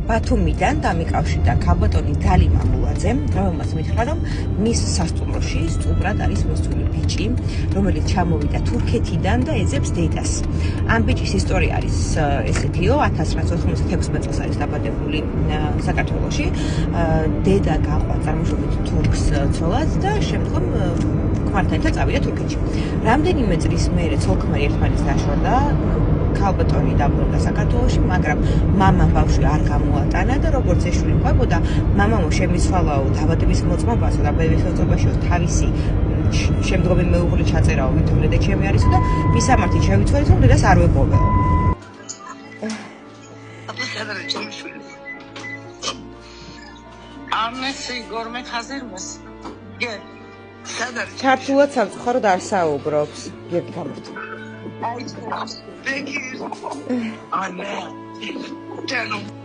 ბათუმიდან დამიკავშირდა ქალბატონი დალი მამულაძემ, რომელმაც მითხრა, რომ მის სასტუმროში სტუმრად არის მოსული ბიჭი, რომელიც ჩამოვიდა თურქეთიდან და ეძებს დედას. ამ ბიჭის ისტორია არის ესეთიო, 1996 წელს არის დაბადებული საქართველოში. დედა გაყვა წარმოშობით თურქს ცოლად და შემდგომ ქმართან ერთად წავიდა თურქეთში. რამდენიმე წლის მერე ცოლ-ქმარი ერთმანეთს დაშორდა. ქალბატონი დაბრუნდა საქართველოში, მაგრამ მამამ ბავშვი არ გამოატანა და როგორც ეშვილი ყვებოდა, მამამო შემიცვალაო დაბადების მოწმობასო და ბებისოწმობაშიო თავისი შემდგომი მეუღლე ჩაწერაო, ვითომ დედა ჩემი არისო და მისამართი შევიცვალეთ, რომ დედას არ ვეპოვეო. ამესი გორმე ხაზირმეს. გერ. ჩართულად სამწუხაროდ არ საუბრობს. გერგამთ. Thank you. I know.